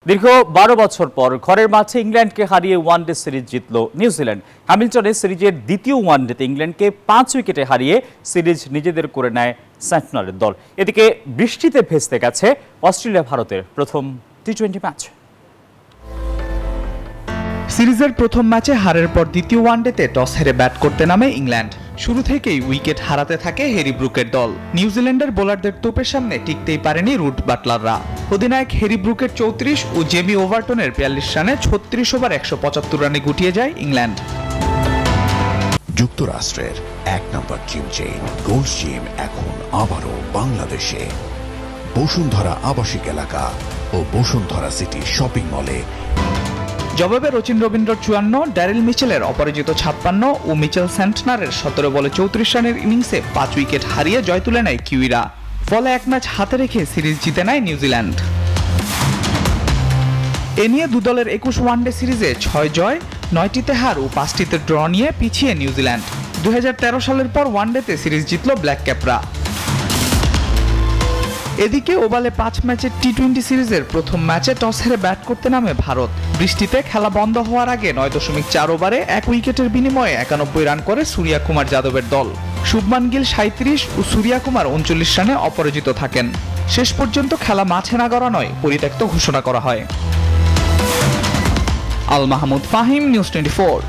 দীর্ঘ ১২ বছর পর ঘরের মাঠে ইংল্যান্ডকে হারিয়ে ওয়ানডে সিরিজ জিতল নিউজিল্যান্ড। হ্যামিল্টনে সিরিজের দ্বিতীয় ওয়ানডেতে ইংল্যান্ডকে ৫ উইকেটে হারিয়ে সিরিজ নিজেদের করে নেয় সেন্টনারের দল। এদিকে বৃষ্টিতে ভেস্তে গেছে অস্ট্রেলিয়া ভারতের প্রথম টি-20 ম্যাচ। সিরিজের প্রথম ম্যাচে হারের পর দ্বিতীয় ওয়ানডেতে টস হেরে ব্যাট করতে নামে ইংল্যান্ড। শুরু থেকেই উইকেট হারাতে থাকে হ্যারি ব্রুকের দল। নিউজিল্যান্ডের বোলারদের তোপের সামনে টিকতেই পারেনি রুট বাটলাররা। অধিনায়ক হ্যারি ব্রুকের ৩৪ ও জেমি ওভারটনের ৪২ রানে ৩৬ ওভার ১৭৫ রানে গুটিয়ে যায় ইংল্যান্ড। যুক্তরাষ্ট্রের ১ নম্বর জিম চেইন গোল্ড জিম এখন আবারও বাংলাদেশে। বসুন্ধরা আবাসিক এলাকা ও বসুন্ধরা সিটি শপিং মলে। জবাবে রচিন রবীন্দ্রর ৫৪, ড্যারিল মিচেলের অপরাজিত ৫৬ ও মিচেল সেন্টনারের ১৭ বলে ৩৪ রানের ইনিংসে ৫ উইকেট হারিয়ে জয় তুলে নেয় কিউইরা। ফলে এক ম্যাচ হাতে রেখে সিরিজ জিতে নেয় নিউজিল্যান্ড। এ নিয়ে দু দলের ২১ ওয়ানডে সিরিজে ৬ জয়, ৯টিতে হার ও ৫টিতে ড্র নিয়ে পিছিয়ে নিউজিল্যান্ড। ২০১৩ সালের পর ওয়ানডেতে সিরিজ জিতল ব্ল্যাক ক্যাপরা। এদিকে ওভালে ৫ ম্যাচের টি-২০ সিরিজের প্রথম ম্যাচে টস হেরে ব্যাট করতে নামে ভারত। বৃষ্টিতে খেলা বন্ধ হওয়ার আগে ৯.৪ ওভারে ১ উইকেটের বিনিময়ে ৯১ রান করে সূর্যা কুমার যাদবের দল। শুভমান গিল ৩৭ ও সূর্যা কুমার ৩৯ রানে অপরাজিত থাকেন। শেষ পর্যন্ত খেলা মাঠে না গড়ানোয় পরিত্যক্ত ঘোষণা করা হয়। আল মাহমুদ ফাহিম, নিউজ 24।